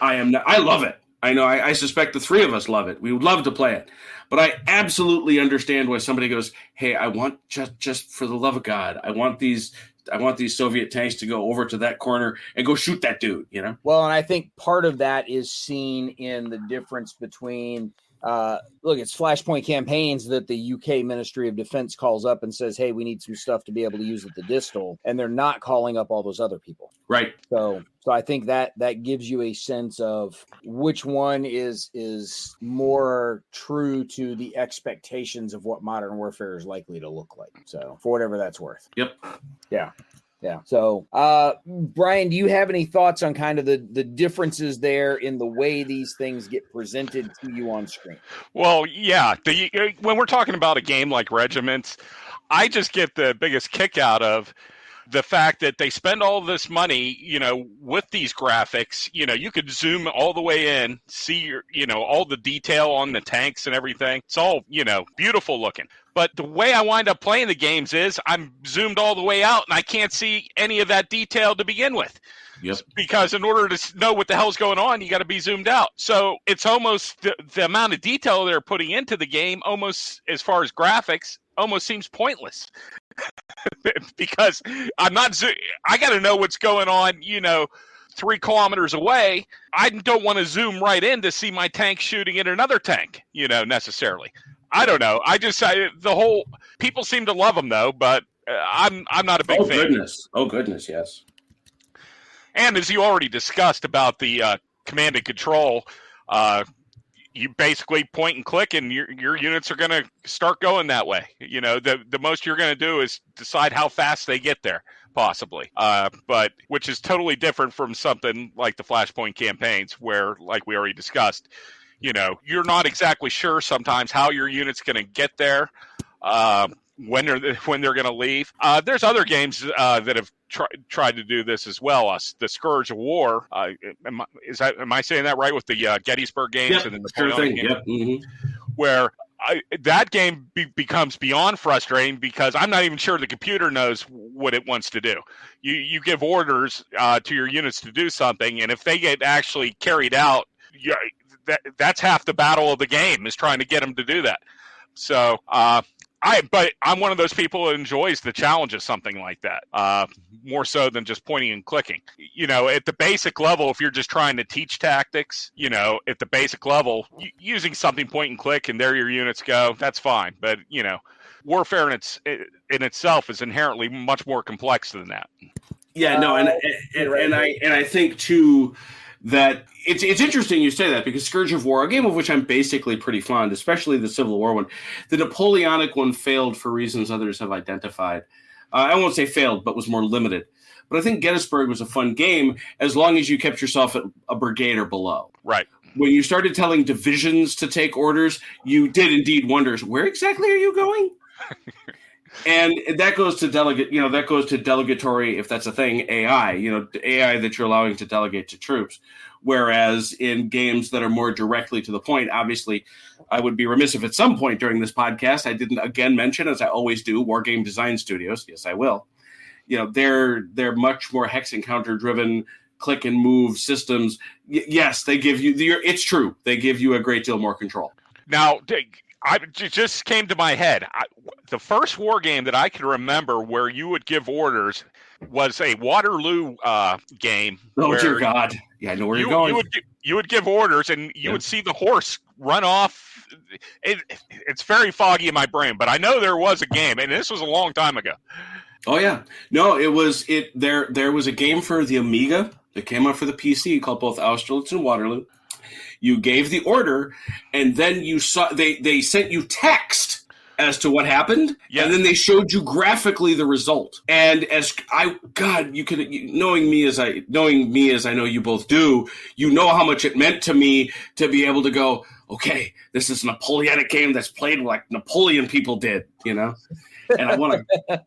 I am not. I love it. I know. I suspect the three of us love it. We would love to play it. But I absolutely understand why somebody goes, "Hey, I want just for the love of God, I want these Soviet tanks to go over to that corner and go shoot that dude," Well, and I think part of that is seen in the difference between it's Flashpoint Campaigns that the UK Ministry of Defense calls up and says, "Hey, we need some stuff to be able to use at the distal," and they're not calling up all those other people. Right. So I think that gives you a sense of which one is more true to the expectations of what modern warfare is likely to look like. So for whatever that's worth. Yep. Yeah. Yeah. So, Bryan, do you have any thoughts on kind of the differences there in the way these things get presented to you on screen? Well, yeah. When we're talking about a game like Regiments, I just get the biggest kick out of the fact that they spend all this money, with these graphics. You could zoom all the way in, see all the detail on the tanks and everything. It's all, beautiful looking. But the way I wind up playing the games is I'm zoomed all the way out and I can't see any of that detail to begin with. Yep. Because in order to know what the hell's going on, you got to be zoomed out. So it's almost the amount of detail they're putting into the game, almost as far as graphics, almost seems pointless. Because I'm not. I got to know what's going on. 3 kilometers away. I don't want to zoom right in to see my tank shooting at another tank. Necessarily. I don't know. People seem to love them though, but I'm not a big fan. Oh goodness, yes. And as you already discussed about the command and control, you basically point and click, and your units are going to start going that way. The most you're going to do is decide how fast they get there, possibly. But which is totally different from something like the Flashpoint campaigns, where, like we already discussed, you're not exactly sure sometimes how your unit's going to get there, when they're going to leave. There's other games that have tried to do this as well. The Scourge of War. Am I saying that right, with the Gettysburg games? Yep, and the Napoleon games? Yep. Mm-hmm. Where that game becomes beyond frustrating because I'm not even sure the computer knows what it wants to do. You give orders to your units to do something, and if they get actually carried out, that's half the battle of the game, is trying to get them to do that. So I But I'm one of those people who enjoys the challenge of something like that, more so than just pointing and clicking. At the basic level, if you're just trying to teach tactics, at the basic level, using something point and click and there your units go, that's fine. But warfare in itself is inherently much more complex than that. Yeah, no, and I think too that it's interesting you say that, because Scourge of War, a game of which I'm basically pretty fond, especially the Civil War one, the Napoleonic one failed for reasons others have identified. I won't say failed, but was more limited. But I think Gettysburg was a fun game as long as you kept yourself at a brigade or below. Right. When you started telling divisions to take orders, you did indeed wonders, where exactly are you going? And that goes to delegatory, if that's a thing, AI, AI that you're allowing to delegate to troops. Whereas in games that are more directly to the point, obviously, I would be remiss if at some point during this podcast I didn't again mention, as I always do, Wargame Design Studios. Yes, I will. They're much more hex encounter driven, click and move systems. Yes, they give you it's true. They give you a great deal more control. Now, it just came to my head. The first war game that I can remember where you would give orders was a Waterloo game. Oh, dear God. Yeah, I know where you're going. You would give orders, and you would see the horse run off. It's very foggy in my brain, but I know there was a game, and this was a long time ago. Oh, yeah. No, there was a game for the Amiga that came out for the PC called both Austerlitz and Waterloo. You gave the order, and then you saw they sent you text as to what happened, and then they showed you graphically the result. And knowing me as I know you both do, how much it meant to me to be able to go, okay, this is a Napoleonic game that's played like Napoleon people did, And I want to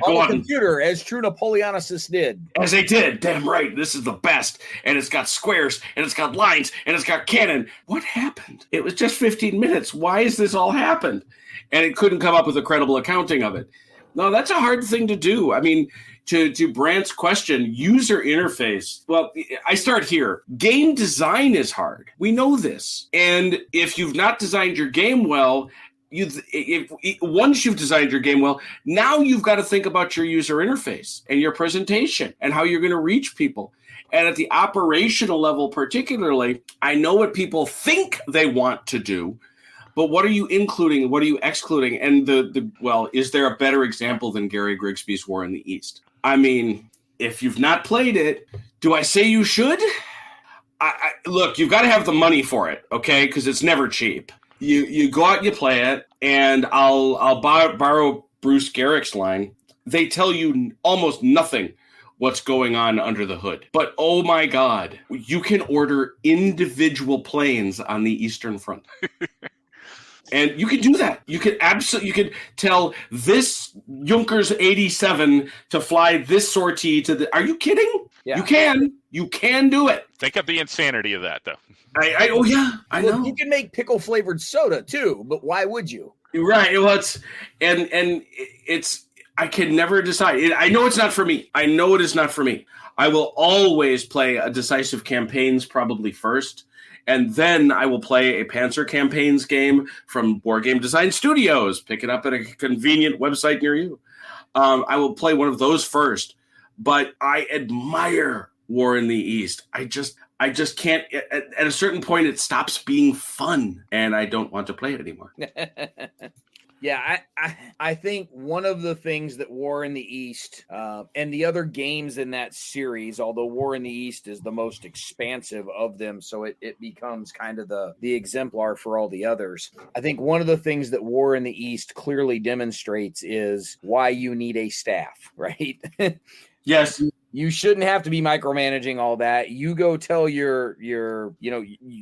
go on the computer, as true Napoleonicists did. As they did. Damn right. This is the best. And it's got squares, and it's got lines, and it's got cannon. What happened? It was just 15 minutes. Why has this all happened? And it couldn't come up with a credible accounting of it. No, that's a hard thing to do. I mean, to Brant's question, user interface. Well, I start here. Game design is hard. We know this. And if you've not designed your game well, once you've designed your game well, now you've got to think about your user interface and your presentation and how you're going to reach people. And at the operational level particularly, I know what people think they want to do, but what are you including? What are you excluding? And is there a better example than Gary Grigsby's War in the East? I mean, if you've not played it, do I say you should? Look, you've got to have the money for it, okay? Because it's never cheap. You go out and you play it, and I'll borrow Bruce Garrick's line. They tell you almost nothing what's going on under the hood. But, oh my God, you can order individual planes on the Eastern Front. And you can do that. You can tell this Junkers 87 to fly this sortie to the... Are you kidding? Yeah. You can do it. Think of the insanity of that, though. I know. You can make pickle flavored soda too, but why would you? Right. Well, it's I can never decide. I know it's not for me. I know it is not for me. I will always play a decisive campaigns probably first, and then I will play a Panzer Campaigns game from Wargame Design Studios. Pick it up at a convenient website near you. I will play one of those first, but I admire War in the East. I just can't. At a certain point, it stops being fun, and I don't want to play it anymore. Yeah, I think one of the things that War in the East and the other games in that series, although War in the East is the most expansive of them, so it becomes kind of the exemplar for all the others. I think one of the things that War in the East clearly demonstrates is why you need a staff, right? Yes. You shouldn't have to be micromanaging all that. You go tell your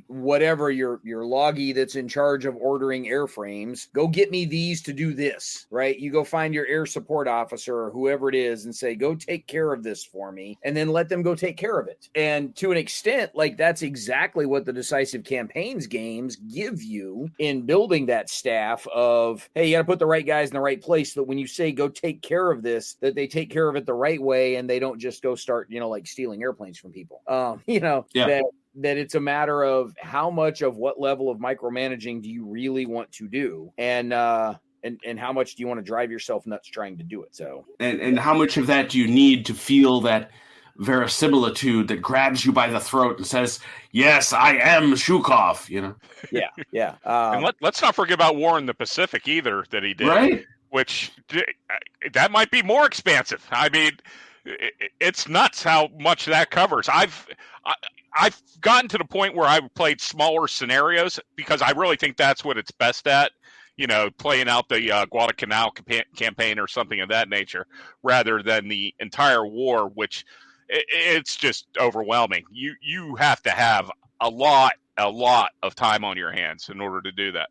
whatever your loggy that's in charge of ordering airframes, go get me these to do this, right? You go find your air support officer or whoever it is and say, go take care of this for me, and then let them go take care of it. And to an extent, like that's exactly what the decisive campaigns games give you in building that staff of, hey, you got to put the right guys in the right place so that when you say go take care of this, that they take care of it the right way and they don't just go start, like stealing airplanes from people. That it's a matter of how much of what level of micromanaging do you really want to do. And and how much do you want to drive yourself nuts trying to do it? So, and how much of that do you need to feel that verisimilitude that grabs you by the throat and says, "Yes, I am Shukov," you know? Yeah. And let's not forget about War in the Pacific either that he did, Right? which that might be more expansive. I mean, it's nuts how much that covers. I've gotten to the point where I've played smaller scenarios because I really think that's what it's best at. Playing out the Guadalcanal campaign or something of that nature, rather than the entire war, which it's just overwhelming. You have to have a lot of time on your hands in order to do that.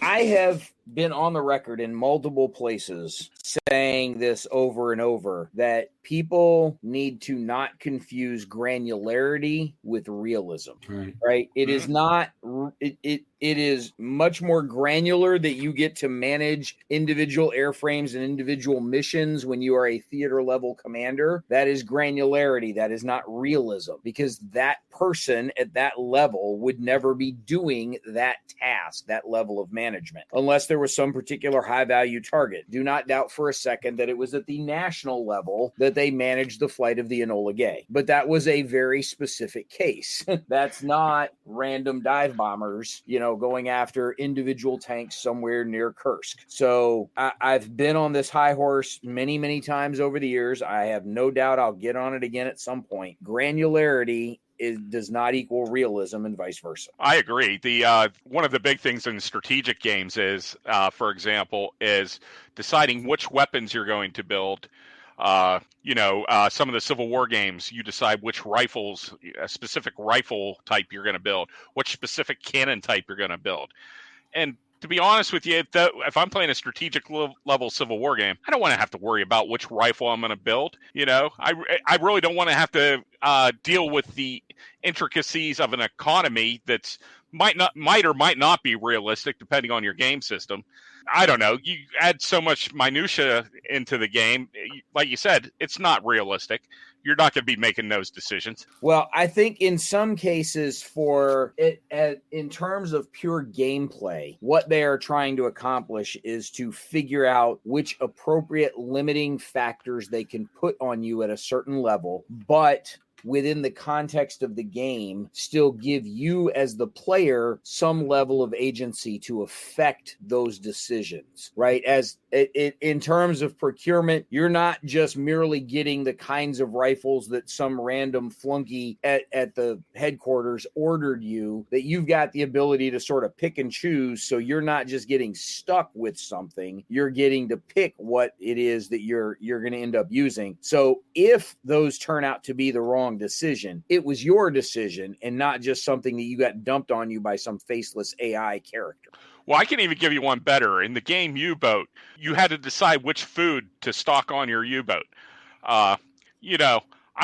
I have been on the record in multiple places saying this over and over, that people need to not confuse granularity with realism. Right? It is not. It is much more granular that you get to manage individual airframes and individual missions when you are a theater level commander. That is granularity. That is not realism, because that person at that level would never be doing that task, that level of management, unless there was some particular high value target. Do not doubt for a second that it was at the national level that they managed the flight of the Enola Gay. But that was a very specific case. That's not random dive bombers, going after individual tanks somewhere near Kursk. So I've been on this high horse many, many times over the years. I have no doubt I'll get on it again at some point. Granularity does not equal realism, and vice versa. I agree. The one of the big things in strategic games is, for example, is deciding which weapons you're going to build. Some of the Civil War games, you decide which rifles, a specific rifle type you're going to build, which specific cannon type you're going to build. And to be honest with you, if I'm playing a strategic level Civil War game, I don't want to have to worry about which rifle I'm going to build. I really don't want to have to deal with the intricacies of an economy that's might or might not be realistic depending on your game system. I don't know. You add so much minutia into the game. Like you said, it's not realistic. You're not going to be making those decisions. Well, I think in some cases for it, in terms of pure gameplay, what they are trying to accomplish is to figure out which appropriate limiting factors they can put on you at a certain level, but within the context of the game, still give you as the player some level of agency to affect those decisions, right? As in terms of procurement, you're not just merely getting the kinds of rifles that some random flunky at the headquarters ordered you, that you've got the ability to sort of pick and choose. So you're not just getting stuck with something, you're getting to pick what it is that you're going to end up using. So if those turn out to be the wrong decision, it was your decision and not just something that you got dumped on you by some faceless AI character. Well, I can even give you one better. In the game U-Boat, you had to decide which food to stock on your U-Boat. I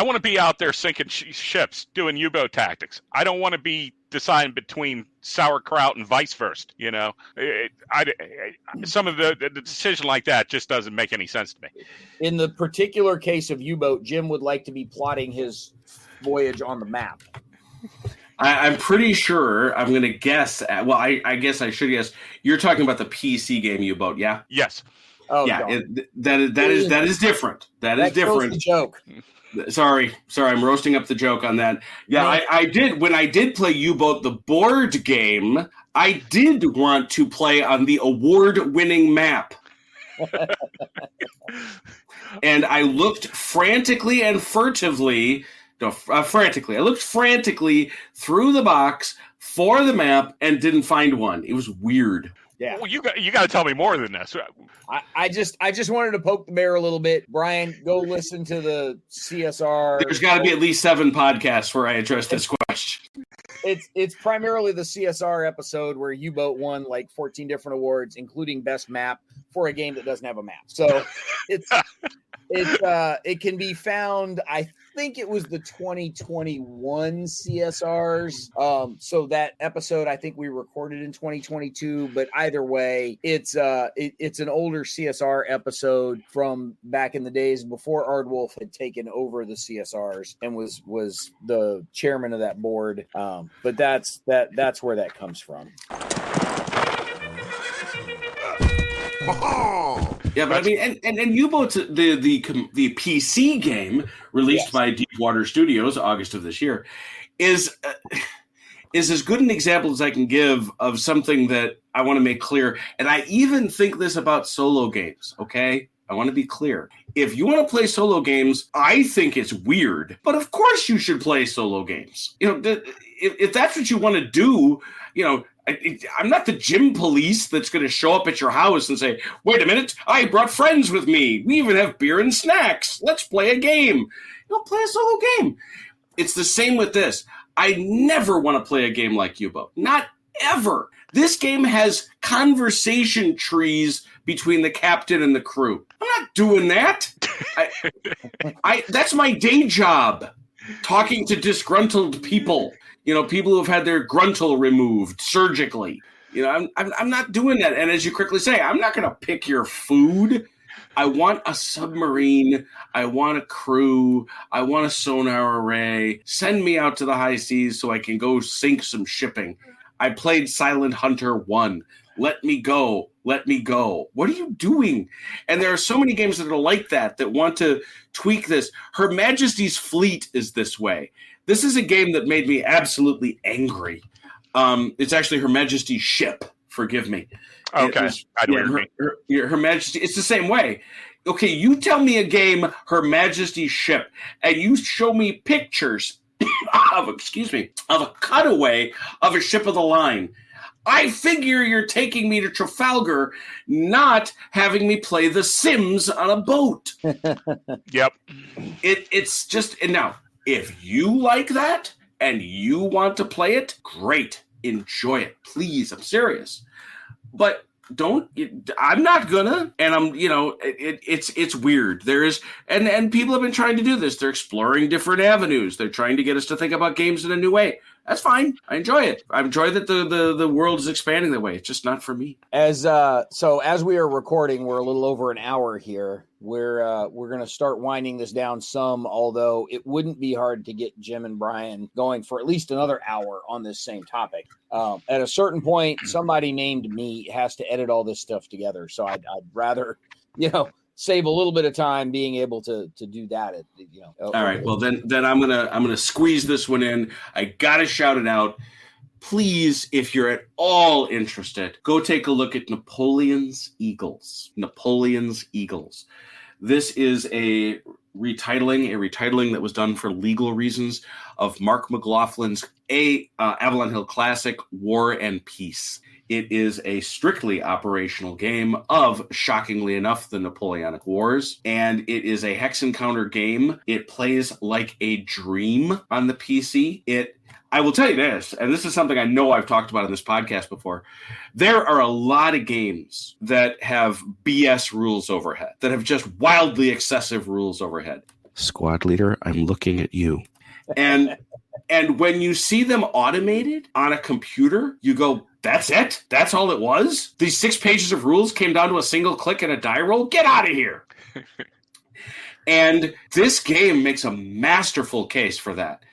want to be out there sinking ships, doing U-Boat tactics. I don't want to be deciding between sauerkraut and Weisswurst. Some of the decision like that just doesn't make any sense to me. In the particular case of U-Boat, Jim would like to be plotting his voyage on the map. I'm pretty sure, I'm going to guess, I guess I should guess, you're talking about the PC game U-Boat, yeah? Yes. Oh, yeah, that is different. That is different. The joke. Sorry, I'm roasting up the joke on that. Yeah, I did, when I did play U-Boat, the board game, I did want to play on the award-winning map. And I looked frantically and furtively... frantically. I looked frantically through the box for the map and didn't find one. It was weird. Yeah. Well, you got to tell me more than this. I just wanted to poke the bear a little bit. Brian, go listen to the CSR. There's got to be at least 7 podcasts where I address this question. It's primarily the CSR episode where U-Boat won like 14 different awards, including best map for a game that doesn't have a map. So it can be found, I think it was the 2021 CSRs. So that episode, I think we recorded in 2022, but either way, it's an older CSR episode from back in the days before Ardwolf had taken over the CSRs and was the chairman of that board. But that's where that comes from. Yeah, but I mean, and U-Boats, the PC game released by Deepwater Studios August of this year is as good an example as I can give of something that I want to make clear. And I even think this about solo games. Okay, I want to be clear. If you want to play solo games, I think it's weird, but of course you should play solo games. You know, if that's what you want to do, you know. I'm not the gym police that's going to show up at your house and say, wait a minute, I brought friends with me. We even have beer and snacks. Let's play a game. You know, play a solo game. It's the same with this. I never want to play a game like U-Boat. Not ever. This game has conversation trees between the captain and the crew. I'm not doing that. That's my day job, talking to disgruntled people. You know, people who've had their gruntle removed surgically. You know, I'm not doing that. And as you correctly say, I'm not going to pick your food. I want a submarine. I want a crew. I want a sonar array. Send me out to the high seas so I can go sink some shipping. I played Silent Hunter 1. Let me go. Let me go. What are you doing? And there are so many games that are like that want to tweak this. Her Majesty's Fleet is this way. This is a game that made me absolutely angry. It's actually Her Majesty's Ship. Forgive me. Okay. Her Majesty. It's the same way. Okay, you tell me a game, Her Majesty's Ship, and you show me pictures of a cutaway of a ship of the line. I figure you're taking me to Trafalgar, not having me play The Sims on a boat. Yep. It's just, and now, if you like that and you want to play it, great. Enjoy it. Please, I'm serious. But I'm not gonna, and I'm, you know, it's weird. And people have been trying to do this. They're exploring different avenues. They're trying to get us to think about games in a new way. That's fine. I enjoy it. I enjoy that the world is expanding that way. It's just not for me. As we are recording, we're a little over an hour here. We're going to start winding this down some, although it wouldn't be hard to get Jim and Bryan going for at least another hour on this same topic. At a certain point, somebody named me has to edit all this stuff together. So I'd rather, you know, save a little bit of time being able to do that. All right. Well, then I'm gonna squeeze this one in. I gotta shout it out. Please, if you're at all interested, go take a look at Napoleon's Eagles. Napoleon's Eagles. This is a retitling that was done for legal reasons of Mark McLaughlin's Avalon Hill classic, War and Peace. It is a strictly operational game of, shockingly enough, the Napoleonic Wars, and it is a hex encounter game. It plays like a dream on the PC. I will tell you this, and this is something I know I've talked about in this podcast before. There are a lot of games that have BS rules overhead, that have just wildly excessive rules overhead. Squad leader, I'm looking at you. And when you see them automated on a computer, you go, that's it? That's all it was? These 6 pages of rules came down to a single click and a die roll? Get out of here. And this game makes a masterful case for that.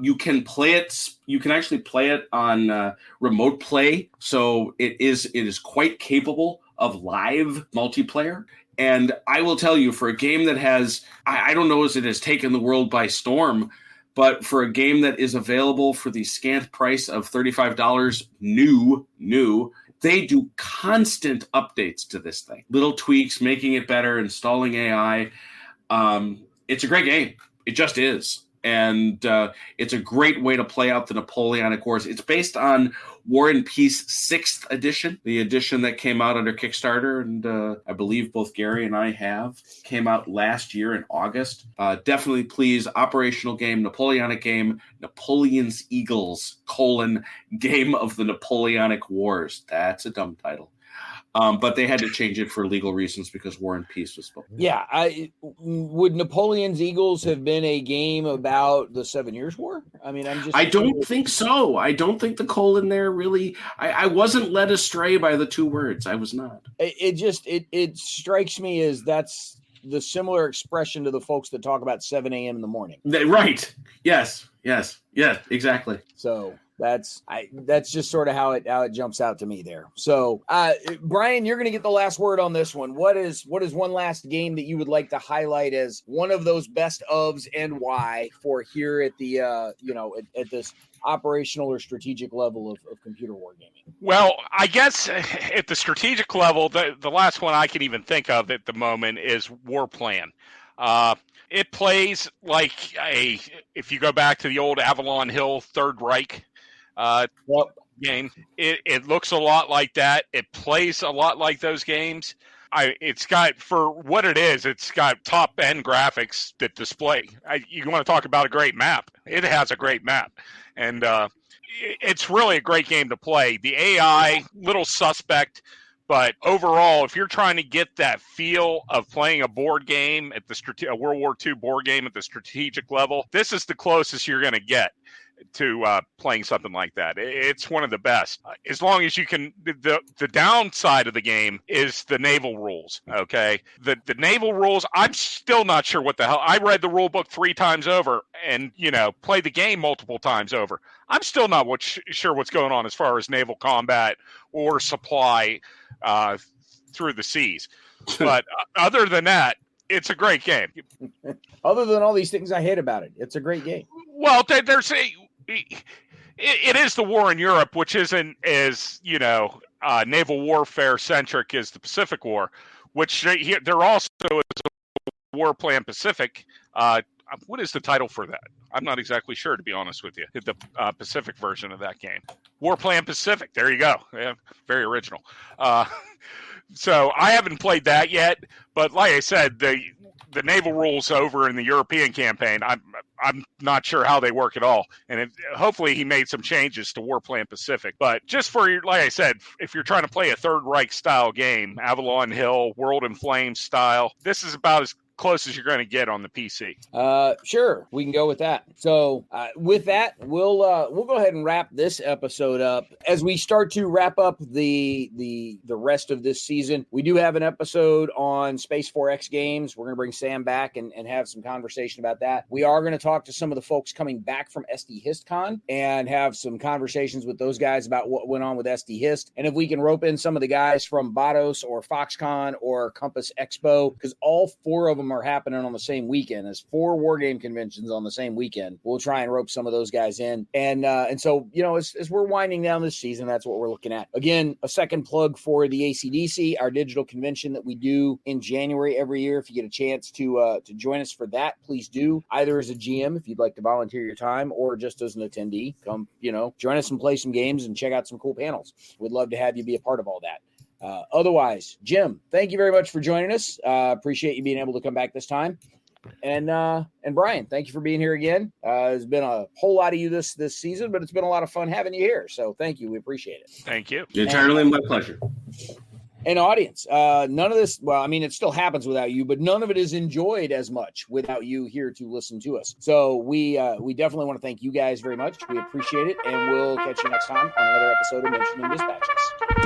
You can play it. You can actually play it on remote play, so it is quite capable of live multiplayer. And I will tell you, for a game that has, I don't know as it has taken the world by storm, but for a game that is available for the scant price of $35 new, they do constant updates to this thing. Little tweaks, making it better, installing AI. It's a great game. It just is. And it's a great way to play out the Napoleonic Wars. It's based on War and Peace 6th edition, the edition that came out under Kickstarter, and I believe both Gary and I have. Came out last year in August. Definitely, please, operational game, Napoleonic game, Napoleon's Eagles, Game of the Napoleonic Wars. That's a dumb title. But they had to change it for legal reasons because War and Peace was spoken. Yeah, would Napoleon's Eagles have been a game about the 7 Years' War? I mean, I don't think so. I don't think the colon there really. I wasn't led astray by the two words. I was not. It strikes me as that's the similar expression to the folks that talk about 7 a.m. in the morning. Right. Yes, exactly. So that's just sort of how it jumps out to me there. So, Bryan, you're going to get the last word on this one. What is one last game that you would like to highlight as one of those best ofs and why for here at the at this operational or strategic level of computer wargaming? Well, I guess at the strategic level, the last one I can even think of at the moment is War Plan. It plays like if you go back to the old Avalon Hill Third Reich game, it looks a lot like that. It plays a lot like those games. It's got, for what it is, it's got top end graphics that display. You want to talk about a great map? It has a great map, and it's really a great game to play. The AI, little suspect, but overall, if you're trying to get that feel of playing a board game at a World War II board game at the strategic level, this is the closest you're going to get to playing something like that. It's one of the best. As long as you can, the downside of the game is the naval rules, okay? The naval rules, I'm still not sure what the hell. I read the rule book 3 times over and, played the game multiple times over. I'm still not sure what's going on as far as naval combat or supply through the seas. But other than that, it's a great game. Other than all these things I hate about it, it's a great game. Well, it is the war in Europe, which isn't as, naval warfare centric as the Pacific War, which there also is a War Plan Pacific. What is the title for that? I'm not exactly sure, to be honest with you. The Pacific version of that game. War Plan Pacific. There you go. Yeah, very original. So I haven't played that yet, but like I said, the naval rules over in the European campaign, I'm not sure how they work at all. And hopefully he made some changes to War Plan Pacific. But just like I said, if you're trying to play a Third Reich style game, Avalon Hill, World in Flames style, this is about as close as you're going to get on the PC. Sure, we can go with that. So with that, we'll go ahead and wrap this episode up. As we start to wrap up the rest of this season, we do have an episode on Space 4X games. We're going to bring Sam back and have some conversation about that. We are going to talk to some of the folks coming back from SD HistCon and have some conversations with those guys about what went on with SD Hist, and if we can rope in some of the guys from Bados or Foxconn or Compass Expo, because all 4 of them are happening on the same weekend. There's 4 wargame conventions on the same weekend. We'll try and rope some of those guys in. And so, as we're winding down this season, that's what we're looking at. Again, a second plug for the ACDC, our digital convention that we do in January every year. If you get a chance to join us for that, please do. Either as a GM, if you'd like to volunteer your time, or just as an attendee, come, join us and play some games and check out some cool panels. We'd love to have you be a part of all that. Otherwise, Jim, thank you very much for joining us. Appreciate you being able to come back this time. And Bryan, thank you for being here again. There's been a whole lot of you this season, but it's been a lot of fun having you here. So thank you. We appreciate it. Thank you. Entirely my pleasure. And audience, none of this, well, I mean, it still happens without you, but none of it is enjoyed as much without you here to listen to us. So we definitely want to thank you guys very much. We appreciate it. And we'll catch you next time on another episode of Mentioning Dispatches.